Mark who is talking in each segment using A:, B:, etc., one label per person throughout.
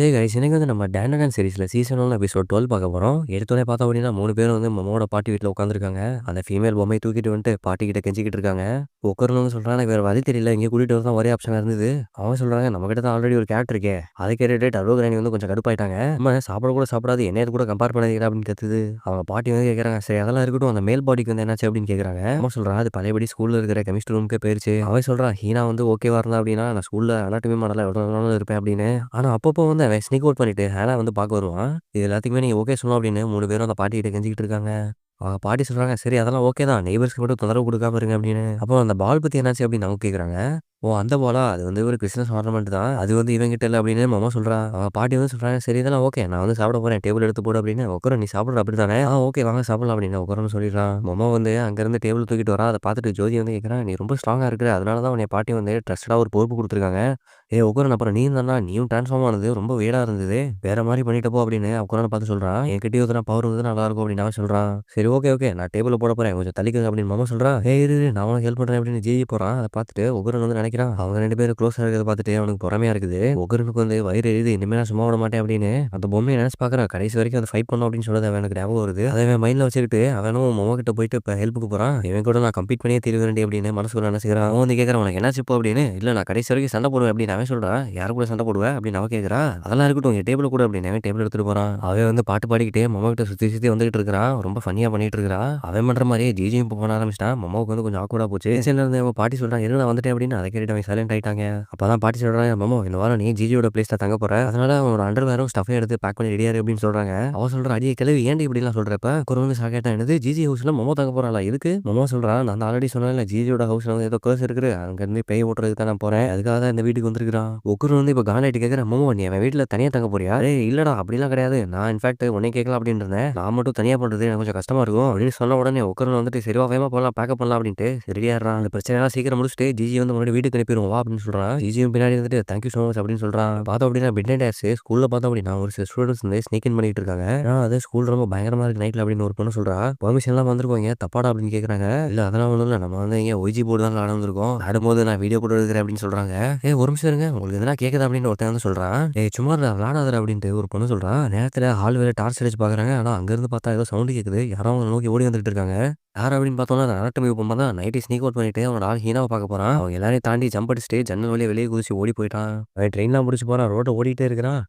A: ஏய் கைஸ் இன்னைக்கு வந்து நம்ம டேண்டனன் சீரிஸ்ல சீசன் 1 எபிசோட் 12 பார்க்க போறோம். எடுத்தோனே பார்த்தோம் அப்படின்னா 3 பேரும் வந்து மொமோட பாட்டி வீட்ல உட்காந்துருக்காங்க. அந்த ஃபீமேல் பொம்மையை தூக்கிட்டு வந்துட்டு பாட்டி கிட்ட கெஞ்சிக்கிட்டு இருக்காங்க. உட்காரணும்னு சொல்றாங்க, எனக்கு வேற வழி தெரியல, இங்கே கூட்டிட்டு வரதான் ஒரே ஆப்ஷனா இருந்தது. அவங்க சொல்றாங்க, நம்ம கிட்ட தான் ஆல்ரெடி ஒரு கேட் இருக்கே. அதை கேட்டுட்டு டர்போ கிராணி வந்து கொஞ்சம் கடுப்பாயிட்டாங்க. நம்ம சாப்பிட கூட சாப்பிடாது, என்னைய கூட கம்பேர் பண்ணாதீங்க அப்படின்னு கத்துது. அவங்க பாட்டி வந்து கேட்கறாங்க, சரி அதெல்லாம் இருக்கட்டும், அந்த மேல் பாடிக்கு வந்து என்னாச்சு அப்படின்னு கேட்கறாங்க. அம்மா சொல்றான், அது பழையபடி ஸ்கூல்ல இருக்கிற கெமிஸ்ட்ரி ரூமுக்கே போயிருச்சு. அவன் சொல்றான், ஹீனா வந்து ஓகேவா இருந்தா அப்படின்னா நான் ஸ்கூல்ல அனாட்டமி மாடல எவ்வளோ நாளும் இருப்பேன் அப்படின்னு. ஆனா அப்பப்போ வந்து அவன் ஸ்னீக் அவுட் பண்ணிட்டு ஹேனா வந்து பார்க்க வருவான். இது எல்லாத்துக்குமே நீங்க ஓகே சொல்லணும் அப்படின்னு 3 பேரும் அந்த பாட்டிகிட்ட கெஞ்சிக்கிட்டு இருக்காங்க. அவங்க பாட்டி சொல்றாங்க, சரி அதெல்லாம் ஓகே தான், நெய்பர்ஸ்க்கு மட்டும் தொந்தரவு கொடுக்காம இருங்க அப்படின்னு. அப்போ அந்த பால் பத்தி என்னாச்சு அப்படின்னு அவங்க கேட்குறாங்க. ஓ அந்த பாலா, அது வந்து ஒரு கிறிஸ்மஸ் ஆர்னமெண்ட் தான், அது வந்து இவங்கிட்ட இல்லை அப்படின்னு மாமா சொல்றா. அவங்க பாட்டி வந்து சொல்றாங்க, சரி இதெல்லாம் ஓகே, நான் வந்து சாப்பிட போறேன், டேபிள் எடுத்து போடு அப்படின்னு. உட்கார, நீ சாப்பிட்ற அப்படி தானே, ஓகே வாங்க சாப்பிடலாம் அப்படின்னு உட்காரன்னு சொல்லிடுறான். மாமா வந்து அங்கேருந்து டேபிள் தூக்கிட்டு வரா. அதை பார்த்துட்டு ஜோதி வந்து கேட்குறான், நீ ரொம்ப ஸ்ட்ராங்கா இருக்கிற, அதனால தான் உன்னை பாட்டி வந்து ட்ரஸ்டடா ஒரு பொறுப்பு கொடுத்துருக்காங்க. உட்காரன், அப்புறம் நீ தானா, நீயும் ட்ரான்ஸ்ஃபார்ம் ஆனது ரொம்ப வேடா இருந்தது, வேற மாதிரி பண்ணிட்டப்போ அப்படின்னு உட்காரனை பார்த்து சொல்றான். என்கிட்டயும் எதுனா பவர் வந்து நல்லா இருக்கும் அப்படின்னு அவன் சொல்றான். சரி ஓகே ஓகே, நான் டேபிள் போட போறேன், கொஞ்சம் தள்ளிக்கங்க அப்படின்னு மாமா சொல்றான். இரு இரு, நான் உனக்கு ஹெல்ப் பண்றேன் அப்படின்னு ஜிஜி போறான். அதை பார்த்துட்டு உக்ரன் வந்து நினைக்கிறான், அவங்க 2 பேரும் க்ளோஸா இருக்கிறத பார்த்துட்டு அவனுக்கு பொறாமையா இருக்குது. உக்ரனுக்கு வந்து வயிறு எரியுது, இனிமே நான் சும்மா விட மாட்டேன் அப்படின்னு அந்த பொம்மையை நினைச்சு பார்க்கறான். கடைசி வரைக்கும் அதை ஃபைட் பண்ணும் அப்படின்னு சொல்றது அவனுக்கு ஞாபகம் வருது. அதை அவன் மைண்ட்ல வச்சுக்கிட்டு அவனும் மாமா கிட்ட போயிட்டு இப்போ ஹெல்ப்புக்கு போறான். இவன் கூட நான் கம்ப்ளீட் பண்ணியே தீர்வேன் அப்படின்னு மனசுக்குள்ள நினைச்சுக்கிறான். அவன் வந்து கேட்கறான், உனக்கு என்னாச்சு இப்போ அப்படின்னு. இல்ல நான் கடைசி வரைக்கும் சண்டை போடுவேன் அப்படின்னு அவன் சொல்றான். யாரு கூட சண்டை போடுவேன் அப்படின்னு அவன் கேட்கறா. அதெல்லாம் இருக்கட்டும், என் டேபிள் கூட அப்படின்னு அவன் டேபிள் எடுத்துட்டு போறான். அவன் வந்து பாட்டு பாடிக்கிட்டே மாமா கிட்ட சுத்தி சுத்தி வந்துகிட்டு இருக்கிறான். ரொம்ப ஃபன்னியா பண்ணிட்டு இருக்கிறான். அவன் பண்ற மாதிரியே ஜிஜியும் இப்போ பண்ண ஆரம்பிச்சிட்டான். மாமாவுக்கு வந்து கொஞ்சம் ஆக்வர்டா போச்சு. சைடுல இருந்து அவன் பாட்டி சொல்றான், இரு நான் வந்துட்டேன் அப்படின்னு. அதை கேட்டுட்டு அவன் சைலண்ட் ஆயிட்டாங்க. அப்பதான் பாட்டி சொல்றாங்க, மாமா இந்த வாரம் நீ ஜிஜியோட பிளேஸ்ல தங்க போற, அதனால அவனோட அண்டர்வேரும் ஸ்டஃபையும் எடுத்து பேக் பண்ணி ரெடியாரு அப்படின்னு சொல்றாங்க. அவன் சொல்றான், அடியே கிளவி ஏன்டி இப்படி எல்லாம் சொல்றப்ப குரங்கு சாக்கேட்டா, என்னது ஜிஜி ஹவுஸ்ல மாமா தங்க போறாளா, இதுக்கு மாமா சொல்றான், நான் ஆல்ரெடி சொன்னேன்ல ஜிஜியோட ஹவுஸ்ல வந்து ஏதோ கேர்ஸ் இருக்குது, அங்க இருந்து பேய் ஓட்டுறதுக்கு தான் நான் போறேன், அதுக்காக தான் இந்த வீட்டுக்கு வந்திருக்கான். ஒக்குரு வந்து இப்போ காண்டாயிட்டு கேட்கறேன், மாமா நீ அவன் வீட்டுல தனியா தங்க போறியா? இல்லடா அப்படிலாம் கிடையாது, நான் இன்ஃபேக்ட் உன்னை கேட்கலாம் அப்படின்னு இருந்தேன், நான் மட்டும் தனியா பண்றது எனக்கு கொஞ்சம் கஷ்டமா இருக்கும் அப்படின்னு சொன்ன உடனே உட்கார்ந்து வந்துட்டு சரிவா வேகமா போகலாம், பேக்கப் பண்ணலாம் அப்படின்ட்டு ரெடியாடுறான். அந்த பிரச்சனைலாம் சீக்கிரம் முடிச்சுட்டு ஜிஜி வந்து முன்னாடி வீட்டுக்கு அனுப்பிடுவோம் வா அப்படின்னு சொல்றான். ஜிஜியும் பின்னாடி வந்துட்டு தேங்க்யூ ஸோ மச் அப்படின்னு சொல்றான். பார்த்தோம் அப்படின்னா மிட் நைட் ஆயிடுச்சு. ஸ்கூல்ல பார்த்தோம் அப்படின்னா ஒரு சில ஸ்டூடெண்ட்ஸ் வந்து ஸ்னீக் இன் பண்ணிட்டு இருக்காங்க. அது ஸ்கூல் ரொம்ப பயங்கரமா இருக்கு நைட்ல அப்படின்னு ஒரு பொண்ணு சொல்றா. பெர்மிஷன் எல்லாம் வந்திருக்கோங்க, தப்பாடா அப்படின்னு கேட்கறாங்க. இல்ல அதெல்லாம் ஒன்றும் இல்லை, நம்ம வந்து இங்கே ஒய்ஜி போர்டு தான் விளாட வந்திருக்கோம், ஆடும்போது நான் வீடியோ போட்டு எடுக்கிறேன் அப்படின்னு சொல்றாங்க. ஒரு நிமிஷம் இருங்க, உங்களுக்கு எதனா கேட்குது அப்படின்னு ஒருத்தன் வந்து சொல்றான். சும்மா விளாடாதர் அப்படின்ட்டு ஒரு பொண்ணு சொல்றா. நேரத்தில் ஹால் வேலை டார்ச் அடிச்சு பாக்குறாங்க. ஆனா அங்கிருந்து பார்த்தா ஏதோ சவுண்டு கேட்குது, யாரோ அவங்க நோக்கி ஓடி வந்துட்டு இருக்காங்க. யார் அப்படின்னு பார்த்தோம்னா அந்த அனாட்டமி பொம்மை தான். நைட்டு ஸ்னீக் அவுட் பண்ணிட்டு அவனோட ஆள் ஹீனாவை பார்க்க போறான். அவங்க எல்லாரையும் தாண்டி ஜம்ப் அடிச்சுட்டு ஜன்னல் வழியா வெளியே குதிச்சு ஓடி போயிட்டான். அவன் ட்ரெயின்லாம் முடிச்சு போறான், ரோட்டை ஓடிட்டே இருக்கிறான்.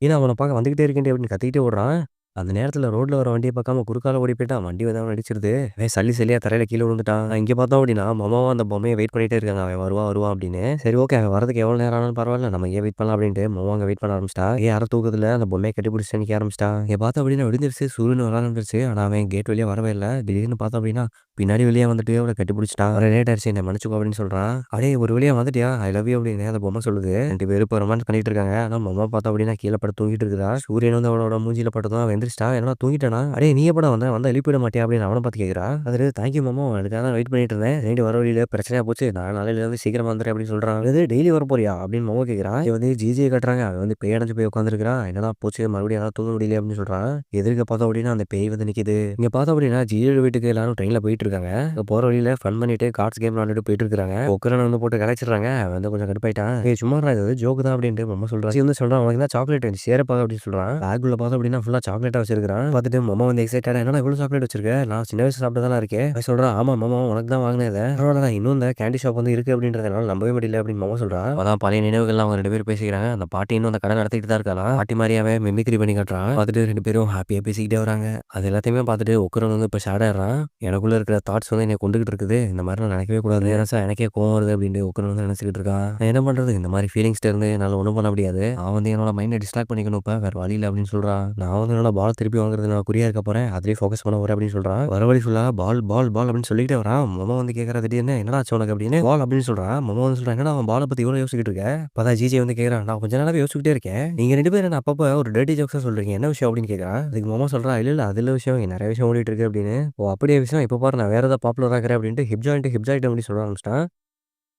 A: ஹீனா அவனை பார்க்க வந்துகிட்டே இருக்கேன் அப்படின்னு கத்திக்கிட்டே ஓடுறான். அந்த நேரத்துல ரோட்ல வர வண்டியை பார்க்காம குறுக்கால ஓடி போயிட்டான். வண்டி வந்து அவன் அடிச்சிருது. அவன் சல்லி சல்லியா தரையில கீழே விழுந்துட்டான். இங்க பார்த்தோம் அப்படின்னா மாமாவும் அந்த பொம்மையை வெயிட் பண்ணிட்டே இருக்காங்க, அவன் வருவான் வருவான் அப்படின்னு. சரி ஓகே, அவன் வரதுக்கு எவ்வளவு நேரம் ஆனாலும் பரவாயில்ல, நம்ம ஏன் வெயிட் பண்ணலாம் அப்படின்ட்டு மாமா அங்க வெயிட் பண்ண ஆரம்பிச்சிட்டா. யாரும் தூக்கத்துல அந்த பொம்மையை கட்டி பிடிச்சி நிக்க ஆரம்பிச்சிட்டா. பார்த்தோம் அப்படின்னா விடிஞ்சிருச்சு, சூரியன் வர ஆரம்பிச்சிருச்சு. ஆனா அவன் கேட் வழியா வரவே இல்லை. திடீர்னு பார்த்தோம் அப்படின்னா பின்னாடி வெளியே வந்துட்டு அவனை கட்டி பிடிச்சிட்டான். அவரை லேட் ஆயிடுச்சு, என்ன மன்னிச்சுக்கோ அப்படின்னு சொல்றான். அப்படியே ஒரு வழியா வந்துட்டியா, ஐ லவ் யூ அப்படின்னு அந்த பொம்மை சொல்லுது. 2 பேரும் இப்போ ரொமான்ஸ் பண்ணிட்டு இருக்காங்க. ஆனா மாமா பார்த்தோம் அப்படின்னா கீழே படுத்து தூங்கிட்டு இருக்குதா. சூரியன் வந்து அவளோட மூஞ்சில பட்டதும் அவன் எந்திரிச்சிட்டா. என்னடா தூங்கிட்டானா, அடே நீ எப்படா வந்தா எழுப்பிட மாட்டியா அப்படின்னு அவனை பார்த்து கேட்குறா. அது தேங்க்யூ மாமா, அதுக்காக தான் வெயிட் பண்ணிட்டு இருந்தேன், ரெண்டு வர வழியில பிரச்சனையா போச்சு, நான் நாளையில இருந்து சீக்கிரமா வந்துடுறேன் அப்படின்னு சொல்றான். அது டெய்லி வர போறியா அப்படின்னு மாமா கேட்குறான். இது வந்து ஜிஜியை கட்டுறாங்க. அவன் வந்து பேய் அடைஞ்சு போய் உட்காந்துருக்கான். என்னடா போச்சு, மறுபடியும் யாராவது தூங்க முடியல அப்படின்னு சொல்றான். எதிர்க்க பார்த்தோம் அப்படின்னா அந்த பேய் வந்து நிக்குது. இங்க பார்த்தோம் அப்படின்னா ஜிஜியோட வீட்டுக்கு எல்லாரும் ட்ரெயின்ல போயிட்டு இருக்காங்க. போற வழியில ஃபன் பண்ணிட்டு கார்ட்ஸ் கேம் விளையாண்டுட்டு போயிட்டு இருக்காங்க. உக்கரனை வந்து போட்டு கலாய்ச்சிடுறாங்க. அவன் வந்து கொஞ்சம் கடுப்பாயிட்டான். சும்மாடா இது ஜோக்கு தான் அப்படின்ட்டு மாமா சொல்றான். வந்து சொல்றான், உனக்கு தான் சாக்லேட் சேரப்பா அப்படின்னு சொல்றான். பேக்குள்ள பார்த்தோம் அப்படின்னா ஃபுல்லா சாக்லேட்டா வச்சிருக்கான். பார்த்துட்டு மாமா வந்து எக்ஸைட்டடா, என்னடா இவ்வளவு சாக்லேட் வச்சிருக்க, நான் சின்ன வயசு சாப்பிட்டதெல்லாம் இருக்கேன். அவன் சொல்றான், ஆமா மாமா உனக்கு தான் வாங்கினேன், பரவாயில்ல இன்னும் இந்த கேண்டி ஷாப் வந்து இருக்கு அப்படின்றதுனால நம்பவே முடியல அப்படின்னு மாமா சொல்றான். அதான் பழைய நினைவுகள்லாம் அவங்க 2 பேரும் பேசிக்கிறாங்க. அந்த பாட்டி இன்னும் அந்த கடை நடத்திட்டு தான் இருக்கலாம். பாட்டி மாதிரியாவே மிமிக்ரி பண்ணி காட்டுறான். பார்த்துட்டு 2 பேரும் ஹாப்பியா பேசிக்கிட்டே வராங்க. அது எல்லாத்தையுமே பார்த்துட்டு உக்கரன் வந்து இப்போ ஷேட் ஆயிடுறான். எனக்குள்ள இருக்கிற தாட்ஸ் வந்து என்னை கொண்டுகிட்டு இருக்குது, இந்த மாதிரி நான் நினைக்கவே கூடாது, ஏன்னா எனக்கே கோவம் வருது அப்படின்ட்டு உக்கரன் வந்து நினைச்சிட்டு இருக்கான். நான் என்ன பண்றது, இந்த மாதிரி ஃபீலிங்ஸ் இருந்து என்னால் ஒன்றும் பண்ண முடியாது, அவன் வந்து என்னோட மைண்டை டிஸ்ட்ராக்ட் பண்ணிக்கணும், இப்போ வேற வழி இல்லை அப்படின்னு சொல்றான். நான் வந்து என்னோட பால் திருப்பி வாங்குறது நான் குறியா இருக்க போறேன், அதுலேயே ஃபோக்கஸ் பண்ண போறேன் அப்படின்னு சொல்றான். வர வழி ஃபுல்லா பால் பால் பால் அப்படின்னு சொல்லிக்கிட்டே வரான். மாமா வந்து கேட்கறா, திடீர்னு என்னடா ஆச்சு உனக்கு அப்படின்னு. பால் அப்படின்னு சொல்றான். மாமா வந்து சொல்றான், என்னடா அவன் பாலை பத்தி இவ்வளோ யோசிச்சுட்டு இருக்க. பார்த்தா ஜிஜே வந்து கேட்கறான், நான் கொஞ்ச நாளாவே யோசிச்சுக்கிட்டே இருக்கேன், நீங்க 2 பேரும் என்ன அப்பப்போ ஒரு டர்ட்டி ஜோக்ஸா சொல்றீங்க, என்ன விஷயம் அப்படின்னு கேட்கறான். அதுக்கு மாமா சொல்றான், இல்ல இல்ல அதுல விஷயம் நிறைய விஷயம் ஓடிட்டு இருக்கு அப்படின்னு. ஓ அப்படியே விஷயம், இப்போ பாரு நான் வேற ஏதாவது பாப்புலர் ஆகிறேன் அப்படின்ட்டு ஹிப் ஜாயிண்ட் அப்படின்னு சொல்ல ஆரம்பிச்சிட்டான்.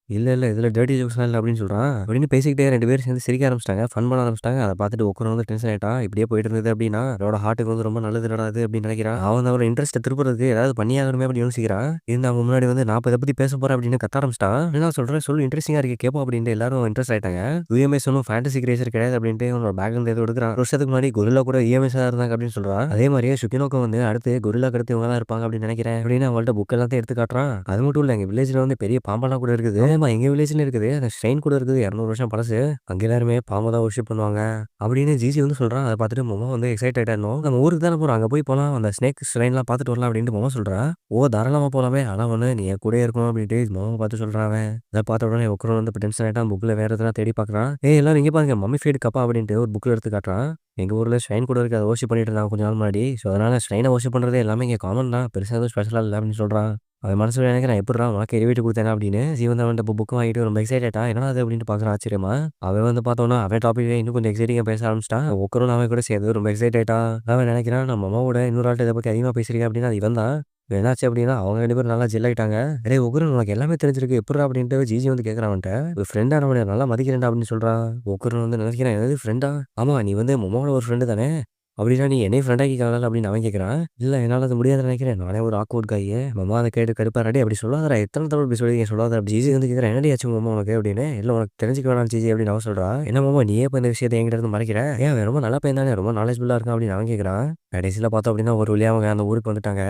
A: இல்ல இதுல டர்ட்டி ஜோக்ஸ்லாம் இல்ல அப்படின்னு சொல்றான். அப்படின்னு பேசிக்கிட்டே 2 பேரும் சேர்ந்து சிரிக்க ஆரம்பிச்சுட்டாங்க. ஃபன் பண்ண ஆரம்பிச்சுட்டாங்க. அத பார்த்துட்டு உக்குரன் வந்து டென்ஷன் ஆயிட்டான். இப்படியே போயிட்டு இருந்தது அப்படின்னா, அவனோட ஹார்ட்டுக்கு வந்து ரொம்ப நல்லது இல்லடா இது அப்படின்னு நினைக்கிறான். அவன் வந்து அவனோட இன்ட்ரெஸ்ட்ட திருப்புறதுக்கு ஏதாவது பண்ணியாகணுமே அப்படின்னு யோசிக்கிறான். இருந்து அவன் முன்னாடி வந்து நான் இப்ப இத பத்தி பேச போறேன் அப்படின்னு கத்த ஆரம்பிச்சுட்டான். என்ன சொல்றேன் சொல்லு இன்ட்ரெஸ்டிங்கா இருக்கு கேட்போம் அப்படின்ட்டு எல்லாரும் இன்ட்ரெஸ்ட் ஆயிட்டாங்க. யுஎம்எஸ் ஒன்னும் ஃபேண்டசி கிரியேச்சர் கிடையாது அப்படின்ட்டு அவனோட பேக்ல இருந்து ஏதோ எடுக்குறான். ஒரு வருஷத்துக்கு முன்னாடி கொரில்லா கூட யுஎம்எஸ்ஸா இருந்தாங்க அப்படின்னு சொல்றான். அதே மாதிரியே சுக்கினோக்கு வந்து அடுத்து கொரில்லாக்கு அடுத்து இவங்க தான் இருப்பாங்க அப்படின்னு நினைக்கிறேன் அப்படின்னு அவங்கள்ட்ட புக் எல்லாத்தையும் எடுத்து காட்டுறான். அது மட்டும் இல்ல எங்க வில்லேஜ்ல வந்து பெரிய பாம்பெல்லாம் கூட இருக்குது. ஆமா எங்க வில்லேஜ்ல இருக்குது. அந்த ஷ்ரைன் கூட இருக்குது 200 வருஷம் பழசு. அங்க எல்லாருமே பாம்ப தான் வொர்ஷிப் பண்ணுவாங்க. அப்படின்னு ஜிஜி வந்து சொல்றான். அத பார்த்துட்டு மொமோ வந்து எக்ஸைட் ஆயிட்டானும். நம்ம ஊருக்கு தானே போறோம். அங்க போய் போலாம். அந்த ஸ்னேக் ஷ்ரைன்லாம் பார்த்துட்டு வரலாம் அப்படின்ட்டு மொமோ சொல்றா. ஓ! தாராளமா போலாமே. ஆனா ஒண்ணு நீ என் கூடயே இருக்கணும் அப்படின்ட்டு மொமோ பார்த்து சொல்றான் அவன். அத பார்த்த உடனே உக்ரோன் வந்து இப்ப டென்ஷன் ஆயிட்டான். புக்ல வேற எதனா தேடி பார்க்குறான். ஏய் எல்லாரும் இங்க பாருங்க மம்மிஃபைடு கப்பா அப்படின்ட்டு ஒரு புக்ல எடுத்து காட்டுறான். எங்க ஊர்ல ஷ்ரைன் கூட இருக்கு. அத வொர்ஷிப் பண்ணிட்டு இருந்தாங்க கொஞ்ச நாள் முன்னாடி. ஸோ அதனால ஷ்ரைன வொர்ஷிப் பண்றது எல்லாமே இங்க காமன் தான். பெருசா எதுவும் ஸ்பெஷலா இல்ல அப்படின்னு சொல்றான். அவன் மனசுல நினைக்கிறான் எப்புட்றா உனக்கு எலிவேட்டர் குடுத்தேனா அப்படின்னு. ஜீவன் அவன்ட்ட இப்போ புக் வாங்கிட்டு ரொம்ப எக்ஸைட் ஆயிட்டான். என்னடா அது அப்படின்ட்டு பார்க்குறான் ஆச்சரியமா. அவன் வந்து பார்த்தோன்னா அவன் டாபிக்ல இன்னும் கொஞ்சம் எக்ஸைட்டிங்கா பேச ஆரம்பிச்சுட்டான். உக்கரும் அவன் கூட சேர்ந்து ரொம்ப எக்ஸைட் ஆயிட்டான். அவன் நினைக்கிறான் நம்ம அம்மாவோட இன்னொரு ஆள்ட்ட இத பத்தி அதிகமா பேசுறீங்க அப்படின்னா அது இவன் தான். என்னாச்சு அப்படின்னா அவங்க 2 பேரும் நல்லா ஜெல் ஆயிட்டாங்க. "டேய் உக்ரன் உனக்கு எல்லாமே தெரிஞ்சிருக்கு எப்புட்றா?" அப்படின்ட்டு ஜிஜி வந்து கேட்குறான் அவன்ட்ட. "ஒரு ஃப்ரெண்டா நான் உன்ன நல்லா மதிக்கிறேன்டா" அப்படின்னு சொல்றான். உக்ரன் வந்து நினைக்கிறான் என்னது ஃப்ரெண்டா? ஆமா நீ வந்து மொமோட ஒரு ஃப்ரெண்டு தானே? அப்படின்னா நீ என்னையும் ஃப்ரெண்ட் ஆக்கிக்கலாம் அப்படின்னு அவன் கேட்குறான். இல்ல என்னால அது முடியாதுன்னு நினைக்கிறேன். நானே ஒரு ஆக்வர்ட் காய். மாமா அத கேட்டு கடுப்பா டேய் அப்படி சொல்லாதடா. எத்தன தடவ இப்படி சொல்லிருக்கீங்க சொல்லாத அப்படி ஜிஜி வந்து கேட்குறான். என்னடி ஆச்சு மாமா உனக்கு அப்படின்னு. இல்ல உனக்கு தெரிஞ்சுக்க வேணாம் ஜிஜி அப்படின்னு அவன் சொல்றா. என்ன மாமா நீயே இப்ப இந்த விஷயத்த என்கிட்ட இருந்து மறைக்கிற? ஏன் அவன் ரொம்ப நல்ல பையன் தானே ரொம்ப நாலேஜ்ஃபுல்லா இருக்கான் அப்படின்னு அவன் கேட்குறான். கடைசியில பார்த்தோம் அப்படின்னா ஒரு வழியா அவங்க அந்த ஊருக்கு வந்துட்டாங்க.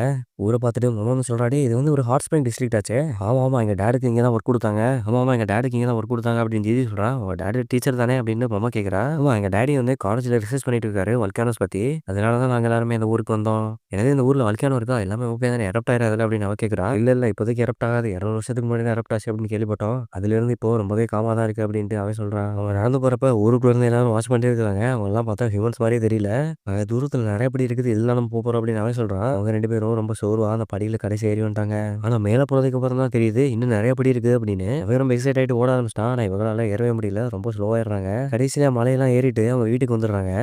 A: ஊர பார்த்துட்டு மாமா வந்து சொல்றா, "டேய் இது வந்து ஒரு ஹாட் ஸ்ப்ரிங் டிஸ்ட்ரிக்ட் ஆச்சே." ஆமா எங்க டாடிக்கு இங்க தான் ஒர்க் குடுத்தாங்க. ஆமா எங்க டாடிக்கு இங்க தான் ஒர்க் குடுத்தாங்க அப்படின்னு ஜிஜி சொல்றா. உங்க டாடி டீச்சர் தானே அப்படின்னு மாமா கேட்குறா. ஆமா எங்க டாடி வந்து காலேஜ்ல ரிசர்ச் பண்ணிட்டு இருக்காரு வல்கானோஸ் பத்தி. அதனால தான் நாங்க எல்லாருமே இந்த ஊருக்கு வந்தோம். என்னது இந்த ஊர்ல வல்கானோ இருக்கா? எல்லாமே ஓகே தானே எரப்ட் ஆயிராதுல்ல அப்படின்னு அவ கேட்குறா. இல்ல இப்போதைக்கு எரப்ட் ஆகாது. 200 வருஷத்துக்கு முன்னாடி தான் எரப்ட் ஆச்சு அப்படின்னு கேள்விப்பட்டோம். அதிலிருந்து இப்போ ரொம்பவே காமா தான் இருக்கு அப்படின்ட்டு அவன் சொல்றான். அவன் நடந்து போறப்ப ஊருக்குள்ள இருந்து எல்லாரும் வாட்ச் பண்ணிட்டே இருக்காங்க. அவங்கலாம் பார்த்தா ஹியூமன்ஸ் மாரியே தெரியல. தூரத்துல நெறைய படி இருக்குது. இதுலாம் நம்ம போறோம் அப்படின்னு அவன் சொல்றான். அவங்க 2 பேரும் ரொம்ப சோர்வா அந்த படியில கடைசி ஏறி வந்துட்டாங்க. ஆனா மேல போனதுக்கு அப்புறம் தான் தெரியுது இன்னும் நெறைய படி இருக்குது அப்படின்னு. அவன் ரொம்ப எக்ஸைட் ஆயிட்டு ஓட ஆரம்பிச்சுட்டான். ஆனா இவங்களால ஏறவே முடியல. ரொம்ப ஸ்லோவா ஏறுறாங்க. கடைசியில மலையெல்லாம் ஏறிட்டு அவங்க வீட்டுக்கு வந்துடுறாங்க.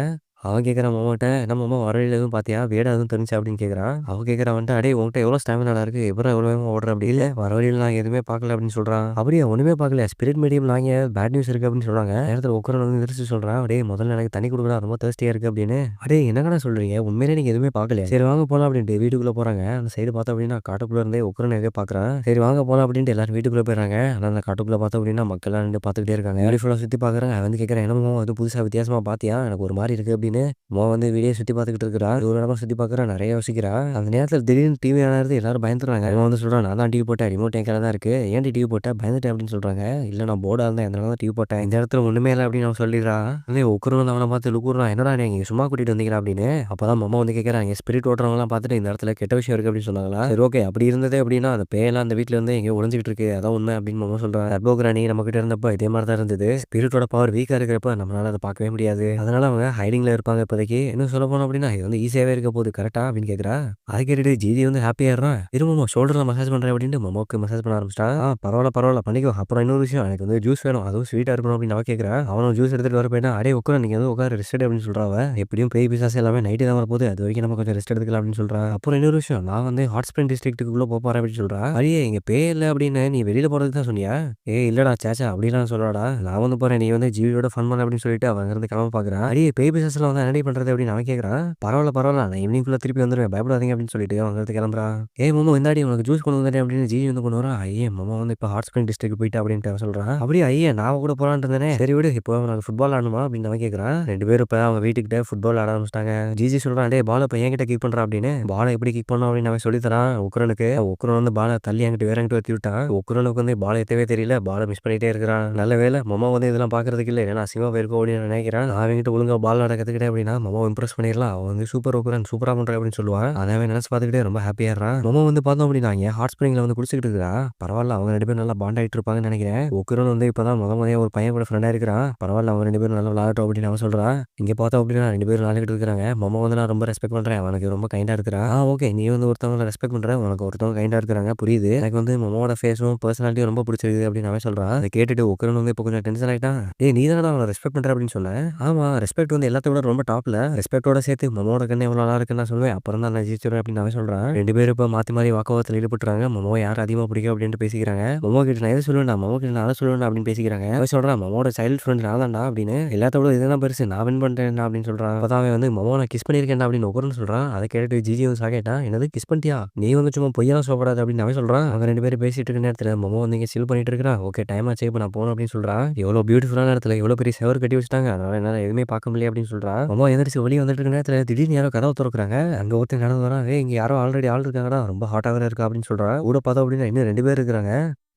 A: அவன் கேட்குறான் மாமாட்ட, "என்ன மாமா வர வழியில எதுவும் பார்த்தியா? வேடா எதுவும் தெரிஞ்சுச்சா?" அப்படின்னு கேட்குறான். அவன் கேட்குறா அவன்ட்ட, "அடேய் உன்கிட்ட எவ்வளோ ஸ்டாமினாடா இருக்கு? எப்புட்றா இவ்வளோ வேகமா ஓடுற?" அப்படி. "இல்ல வர வழியில நான் எதுவுமே பார்க்கல" அப்படின்னு சொல்றான். "அப்படியா ஒண்ணுமே பார்க்கலையா? ஸ்பிரிட் மீடியம்ல வாங்க பேட் நியூஸ் இருக்கு" அப்படின்னு சொல்றாங்க. நேரத்துல உட்கார வந்து எந்திரிச்சு சொல்றான். "டேய் முதல்ல எனக்கு தண்ணி குடுடா ரொம்ப திர்ஸ்டியா இருக்கு" அப்படின்னு. "அடேய் என்னங்கடா சொல்றீங்க? உண்மையிலேயே நீங்க எதுவுமே பார்க்கலையா? சரி வாங்க போலாம்" அப்படின்ட்டு வீட்டுக்குள்ள போறாங்க. அந்த சைடு பார்த்தோம் அப்படின்னா காட்டுக்குள்ள இருந்தே உக்ரன் எதையோ பார்க்குறான். சரி வாங்க போலாம் அப்படின்ட்டு எல்லாரும் வீட்டுக்குள்ள போயிடுறாங்க. ஆனா அந்த காட்டுக்குள்ள பார்த்தோம் அப்படின்னா மக்கள்லாம் நின்னு பார்த்துக்கிட்டே இருக்காங்க. வீடு ஃபுல்லா சுத்தி பார்க்குறாங்க. அவன் வந்து கேட்குறான், "என்ன மாமா எதுவும் புதுசா வித்தியாசமா பார்த்தியா? எனக்கு ஒரு மாரி இருக்கு" அப்படின்னு. அம்மா வந்து வீடியோ சுத்தி பார்த்துக்கிட்டு இருக்கிறா. ஒரு இடமா சுத்தி பார்க்குறா. நெறைய யோசிக்கிறா. அந்த நேரத்துல திடீர்னு டிவி ஆன் ஆகுது. எல்லாரும் பயந்துடுறாங்க. அவன் வந்து சொல்றான், "நான் தான் டிவி போட்டேன். ரிமோட் என் கையில தான் இருக்கு. ஏன்டி டிவி போட்ட? பயந்துட்டேன்" அப்படின்னு சொல்றாங்க. "இல்ல நான் போர்டா இருந்தேன். அதனால தான் டிவி போட்டேன். இந்த இடத்துல ஒண்ணுமே இல்ல" அப்படின்னு அவன் சொல்லிடுறான். உடனே உக்ரன் வந்து அவன பார்த்து லுக்குறான். "என்னடா நீங்க இங்க சும்மா கூட்டிட்டு வந்தீங்களா?" அப்படின்னு. அப்பதான் மாமா வந்து கேட்குறாங்க, ஸ்பிரிட் ஓட்டுறவங்கலாம் பார்த்துட்டு இந்த இடத்துல கெட்ட விஷயம் இருக்கு அப்படின்னு சொன்னாங்களா? சரி ஓகே அப்படி இருந்தது அப்படின்னா அந்த பேயெல்லாம் அந்த வீட்ல இருந்து எங்கேயோ ஒளிஞ்சுகிட்டு இருக்கு. அதான் உண்மை அப்படின்னு மாமா சொல்றான். சர்போகிரானி நம்மகிட்ட இருந்தப்போ இதே மாதிரி தான் இருந்தது. ஸ்பிரிட்டோட பவர் வீக்கா இருக்கிறப்ப நம்மளால அதை பார்க்கவே முடியாது. அதனால அவங்க ஹைடிங்ல இருப்பாங்க இப்போதைக்கு. இன்னும் சொல்ல போனோம் அப்படின்னா இது வந்து ஈஸியாவே இருக்க போகுது கரெக்ட்டா? அப்படின்னு கேட்குறா. அத கேட்டுட்டு ஜிஜி வந்து ஹாப்பி ஆயிடுறான். இரு மாமா ஷோல்டர்ல மசாஜ் பண்றேன் அப்படின்ட்டு மாமாவுக்கு மசாஜ் பண்ண ஆரம்பிச்சுட்டான். பரவால்ல பண்ணிக்கோ. அப்புறம் இன்னொரு விஷயம் எனக்கு வந்து ஜூஸ் வேணும். அதுவும் ஸ்வீட்டா இருக்கணும் அப்படின்னு அவ கேட்குறா. அவனும் ஜூஸ் எடுத்துட்டு வர போயிட்டான். அடேய் உட்காரு நீங்க வந்து உட்காரு ரெஸ்ட் எடு அப்படின்னு சொல்றா அவ. எப்படியும் பேய் பிசாசு எல்லாமே நைட்டு தான் வரப்போகுது. அது வரைக்கும் நம்ம கொஞ்சம் ரெஸ்ட் எடுத்துக்கலாம் அப்படின்னு சொல்றா. அப்புறம் இன்னொரு விஷயம் நான் வந்து ஹாட் ஸ்ப்ரிங் டிஸ்ட்ரிக்ட்டுக்குள்ள போறேன் அப்படின்னு சொல்றா. அடியே இங்க பேய் இல்ல அப்படின்னு நீ வெளியில போறதுக்கு தான் சொன்னியா? ஏய் இல்லடா சேச்சா அப்படிலாம் சொல்லலடா. நான் வந்து போறேன். நீ வந்து ஜீவியோட ஃபன் பண்ணு அப்படின்னு சொல்லிட்டு அவன் அங்கிருந்து கிளம்ப பார்க்குறான். அடியே பேய் பிசாசுலாம் வந்தா என்னடி பண்றது அப்படின்னு அவன் கேட்குறான். பரவால்ல நான் ஈவினிங் ஃபுல்லா திருப்பி வந்துருவேன். பயப்படாதீங்க அப்படின்னு சொல்லிட்டு அவன் அங்கிருந்து கிளம்புறான். ஏய் மாமா இந்தாடி உனக்கு ஜூஸ் கொண்டு வந்துட்டேன் அப்படின்னு ஜிஜி வந்து கொண்டு வரான். ஐயே மாமா வந்து இப்போ ஹாட் ஸ்ப்ரிங் டிஸ்ட்ரிக்ட் போயிட்டா அப்படின்ட்டு அவன் சொல்றான். அப்படியே ஐயே நான் அவன் கூட போலான்னு இருந்தேனே. சரி விடு இப்போ உனக்கு ஃபுட்பால் ஆடணுமா அப்படின்னு அவன் கேட்குறான். 2 பேரும் இப்போ அவங்க வீட்டுக்கிட்ட ஃபுட்பால் ஆட ஆரம்பிச்சிட்டாங்க. ஜிஜி சொல்றான், "டேய் பால இப்போ என்கிட்ட கிக் பண்றா" அப்படின்னு. பால எப்படி கிக் பண்ணணும் அப்படின்னு அவன் சொல்லி தரான் உக்ரனுக்கு. உக்ரன் வந்து பால தள்ளி அங்கிட்டு வேற எங்கிட்ட வத்தி விட்டான். உக்ரனுக்கு வந்து பால எத்தவே தெரியல. பால மிஸ் பண்ணிட்டே இருக்கிறான். நல்ல வேளை மாமா வந்து இதெல்லாம் பார்க்கறதுக்கு இல்ல. ஏன்னா அசிங்கமா போயிருக்கோம் அப்படின்னு நினைக்கிறான். நான் அவன்கிட்ட ஒழுங்கா பால் ஆட கத்துக்கிட்டேன் அப்படின்னா மாமாவை இம்ப்ரெஸ் பண்ணிடலாம். அவன் வந்து சூப்பர் உக்ரன் சூப்பரா பண்ற அப்படின்னு சொல்லுவான். அதை அவன் நினைச்சு பார்த்துக்கிட்டே ரொம்ப ஹாப்பியாடுறான். மாமா வந்து பார்த்தோம் அப்படின்னா இங்க ஹாட் ஸ்ப்ரிங்ல வந்து குளிச்சுக்கிட்டு இருக்கா. பரவாயில்ல அவங்க 2 பேரும் நல்லா பாண்ட் ஆயிட்டு இருப்பாங்கன்னு நினைக்கிறேன். உக்ரன் வந்து இப்பதான் முறையா ஒரு பையன் கூட ஃப்ரெண்டா இருக்கிறான். பரவாயில்ல அவங்க 2 பேரும் நல்லா விளையாடட்டும் அப்படின்னு அவன் சொல்றான். இங்க பார்த்தோம் அப்படின்னா 2 பேரும் விளையாடிட்டு இருக்காங்க. மாமா வந்து நான் ரொம்ப ரெஸ்பெக்ட் பண்றேன். அவனுக்கு ரொம்ப கைண்டா இருக்கிறா. ஓகே நீ வந்து ஒருத்தவங்கள ரெஸ்பெக்ட் பண்ற. உனக்கு ஒருத்தவங்க கைண்டா இருக்கிறாங்க புரியுது. எனக்கு வந்து மாமாவோட ஃபேஸும் பர்சனாலிட்டியும் ரொம்ப பிடிச்சிருக்கு அப்படின்னு அவன் சொல்றான். அதை கேட்டுட்டு உக்ரன் வந்து இப்போ கொஞ்சம் டென்ஷன் ஆயிட்டான். ஏய் நீ தானடா அவனை ரெஸ்பெக்ட் பண்ற அப்படின்னு சொன்னேன். ஆமா ரெஸ்பெக்ட் வந்து எல்லாத்த விட வந்து ரொம்ப டாப்ல. ரெஸ்பெக்ட்டோட சேர்த்து மொமோட கண்ணு எவ்வளோ நல்லா இருக்குன்னு நான் சொல்லுவேன். அப்புறம் தான் நான் ஜெயிச்சுருவேன் அப்படின்னு அவன் சொல்றான். 2 பேரும் இப்ப மாத்தி மாத்தி வாக்குவாதத்துல ஈடுபட்டுறாங்க. மொமோவ யார் அதிகமா பிடிக்கும் அப்படின்ட்டு பேசிக்கிறாங்க. மொமோ கிட்ட நான் இத சொல்லுவேன்டா, மொமோ கிட்ட நான் அத சொல்லுவேன்டா அப்படின்னு பேசிக்கிறாங்க. அவன் சொல்றான் மொமோட சைல்ட் ஃப்ரெண்ட் நான் தான்டா அப்படின்னு. எல்லாத்த விட இதுதான் பெருசு. நான் வின் பண்ணிட்டேன்டா அப்படின்னு சொல்றான். அப்பதான் அவன் வந்து மொமோ நான் கிஸ் பண்ணியிருக்கேன்டா அப்படின்னு ஒகோரன் சொல்றான். அத கேட்டுட்டு ஜிஜி வந்து ஷாக் ஆயிட்டான். என்னது கிஸ் பண்ணிட்டியா? நீ வந்து சும்மா பொய்யெல்லாம் சொல்லக்கூடாது அப்படின்னு அவன் சொல்றான். அவங்க 2 பேரும் பேசிட்டு இருக்க நேரத்துல மொமோ வந்து இங்க சில் பண்ணிட்டு இருக்கிறான். ஓகே டைம் ஆச்சு இப்ப நான் போணும் அப்படின்னு சொல்றான். எவ்வளோ பியூட்டிஃபுல்லான இடத்துல எவ்வளோ பெரிய செவுரு கட்டி வச்சுட்டாங்க. அதனால என்னால எதுவுமே பார்க்க முடியல அப்படின்னு சொல்றான். மொமோ எந்திரிச்சு வெளிய வந்துட்டு இருக்க நேரத்துல திடீர்னு யாரோ கதவை திறக்குறாங்க. அங்க ஒருத்தன் நடந்து வரான். ஏய் இங்க யாரோ ஆல்ரெடி ஆள் இருக்காங்கடா. ரொம்ப ஹாட்டா வேற இருக்கா அப்படின்னு சொல்றான். கூட பார்த்தோம் அப்படின்னா இன்னும் 2 பேர் இருக்கிறாங்க.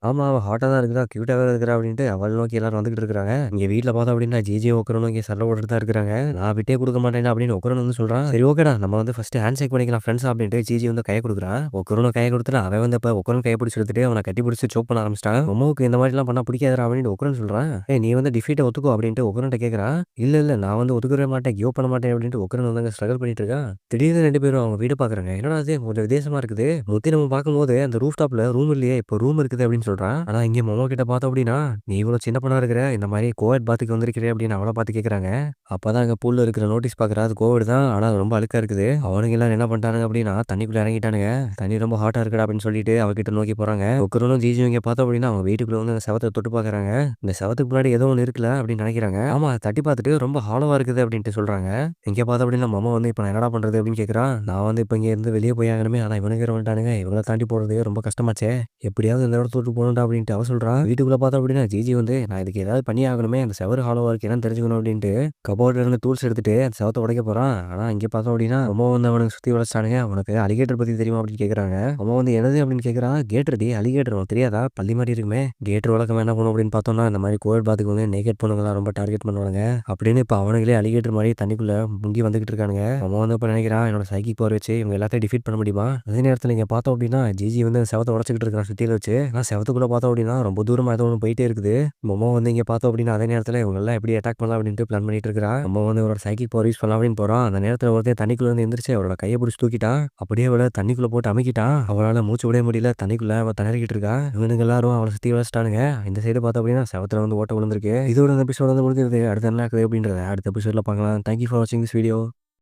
A: ஆமா. அவ ஹாட்டா தான் இருக்குறா, கியூட்டா வேற இருக்கிறா அப்படின்ட்டு அவள நோக்கி எல்லாரும் வந்துகிட்டு இருக்காங்க. இங்க வீட்ல பார்த்தோம் அப்படின்னா ஜிஜியும் ஒக்கரனும் இங்க சண்டை போட்டுட்டு தான் இருக்கிறாங்க. நான் விட்டே குடுக்க மாட்டேன்டா அப்படின்னு ஒக்கரன் வந்து சொல்றான். சரி ஓகேடா நம்ம வந்து ஃபர்ஸ்ட் ஹேண்ட் ஷேக் பண்ணிக்கலாம் ஃப்ரெண்ட்ஸா அப்படின்ட்டு ஜிஜி வந்து கைய குடுக்குறான். ஒக்கரனும் கைய குடுத்துட்டு அவன் வந்து இப்ப ஒக்கரன் கைய பிடிச்சு எடுத்துட்டு அவன கட்டி பிடிச்சு சோக் பண்ண ஆரம்பிச்சிட்டான். மொமோவுக்கு இந்த மாதிரிலாம் பண்ணா பிடிக்காதுடா அப்படின்னு ஒக்கரன் சொல்றான். ஏய் நீ வந்து டிஃபீட்ட ஒத்துக்கோ அப்படின்ட்டு ஒக்கரன்ட்ட கேட்கறான். இல்ல நான் வந்து ஒத்துக்கவே மாட்டேன், கிவ் பண்ண மாட்டேன் அப்படின்ட்டு ஒக்கரன் வந்து அங்க ஸ்ட்ரகல் பண்ணிட்டு இருக்கான். திடீர்னு 2 பேரும் அவங்க வீட பாக்குறாங்க. என்னடா இது கொஞ்சம் வித்தியாசமா இருக்குது. முத்தி நம்ம பார்க்கும்போது அந்த ரூஃப் டாப்ல ரூம் இல்லையே, இப்போ ரூம் இருக்குது அப்படின்னு சொல்றான். ஆனா இங்க மொமோ கிட்ட பார்த்தோம் அப்படின்னா, "நீ இவ்வளோ சின்ன பொண்ணா இருக்கிற, இந்த மாரி கோஎட் பாத்துக்கு வந்திருக்கிறே" அப்படின்னு அவள பார்த்து கேட்குறாங்க. அப்பதான் அங்க பூல்ல இருக்கிற நோட்டீஸ் பார்க்குறா. அது கோவிட் தான். ஆனா அது ரொம்ப அழுக்கா இருக்குது. அவனுங்க எல்லாரும் என்ன பண்ணிட்டானுங்க அப்படின்னா, தண்ணிக்குள்ள இறங்கிட்டானுங்க. "தண்ணி ரொம்ப ஹாட்டா இருக்குடா" அப்படின்னு சொல்லிட்டு அவகிட்ட நோக்கி போறாங்க. ஒக்கரனும் ஜிஜியும் இங்க பார்த்தோம் அப்படின்னா, அவங்க வீட்டுக்குள்ள வந்து அந்த செவத்த தொட்டு பார்க்குறாங்க. இந்த செவத்துக்கு முன்னாடி ஏதோ ஒண்ணு இருக்குல்ல அப்படின்னு நினைக்கிறாங்க. ஆமா அத தட்டி பார்த்துட்டு ரொம்ப ஹாலோவா இருக்குது அப்படின்ட்டு சொல்றாங்க. இங்க பார்த்தோம் அப்படின்னா, மொமோ வந்து "இப்ப நான் என்னடா பண்றது?" அப்படின்னு கேட்குறான். "நான் வந்து இப்ப இங்க இருந்து வெளிய போய் ஆகணுமே. ஆனா இவனுங்க வேற வந்துட்டானுங்க. இவங்கள தாண்டி போறது ரொம்ப கஷ்டமாச்சே. எப்படியாவது இந்த இடத்த விட்டு போகணும்டா" அப்படின்ட்டு அவ சொல்றா. வீட்டுக்குள்ள பார்த்தோம் அப்படின்னா, ஜிஜி வந்து "நான் இதுக்கு ஏதாவது பண்ணியே ஆகணுமே. அந்த செவுரு ஹாலோவா இருக்கு என்னன்னு தெரிஞ்சுக்கணும்" அப்படின்ட்டு கபோர்ட்ல இருந்து டூல்ஸ் எடுத்துட்டு அந்த செவத்த உடைக்க போறான். ஆனா இங்க பார்த்தோம் அப்படின்னா, மொமோ வந்து அவனுக்கு சுத்தி வளைச்சிட்டானுங்க. "உனக்கு அலிகேட்டர் பத்தி தெரியுமா?" அப்படின்னு கேட்குறாங்க. மொமோ வந்து "என்னது?" அப்படின்னு கேட்குறான். "கேட்டர் டி அலிகேட்டர் உனக்கு தெரியாதா? பல்லி மாரி இருக்குமே." கேட்டர் வழக்கமா என்ன பண்ணும் அப்படின்னு பார்த்தோம்னா, இந்த மாரி கோவிட் பாத்துக்கு வந்து நேக்கட் பொண்ணுங்கலாம் ரொம்ப டார்கெட் பண்ணுவானுங்க. அப்படின்னு இப்ப அவனுங்களே அலிகேட்டர் மாரி தண்ணிக்குள்ள முங்கி வந்துகிட்டு இருக்கானுங்க. மொமோ வந்து இப்ப நினைக்கிறான், என்னோட சைக்கிக் பவர் வச்சு இவங்க எல்லாத்தையும் டிஃபீட் பண்ண முடியுமா? அதே நேரத்துல இங்க பார்த்தோம் அப்படின்னா, ஜிஜி வந்து அந்த செவத்த உடைச்சுக்கிட்டு இருக்கான் சுத்தியில வச்சு. ஆனா செவத்துக்குள்ள பார்த்தோம் அப்படின்னா, ரொம்ப தூரமா ஏதோ ஒண்ணு போயிட்டே இருக்குது. மொமோ வந்து இங்க பார்த்தோம் அப்படின்னா, அதே நேரத்துல இவங்கலாம் எப்படி அட்டாக் பண்ணலாம் அப்படின்ட்டு பிளான் பண்ணிட்டு இருக்கிறான். மொமோ வந்து அவரோட சைக்கிக் பவர் யூஸ் பண்ணலாம் அப்படின்னு போறான். அந்த நேரத்துல ஒருத்தன் தண்ணிக்குள்ள இருந்து எந்திரிச்சு அவரோட கைய பிடிச்சு தூக்கிட்டான். அப்படியே அவள தண்ணிக்குள்ள போட்டு அமுக்கிட்டான். அவளால மூச்சு விடவே முடியல. தண்ணிக்குள்ள அவ திணறிக்கிட்டு இருக்கா. இவனுங்க எல்லாரும் அவள சுத்தி வளைச்சிட்டானுங்க. இந்த சைடு பார்த்தோம் அப்படின்னா, செவத்துல வந்து ஓட்டை விழுந்திருக்கு. இதோட இந்த எபிசோட் வந்து முடிஞ்சிருது. அடுத்து என்ன ஆகுது அப்படின்றத அடுத்த எபிசோட்ல பார்க்கலாம். தேங்க் யூ ஃபார் வாட்சிங் திஸ் வீடியோ.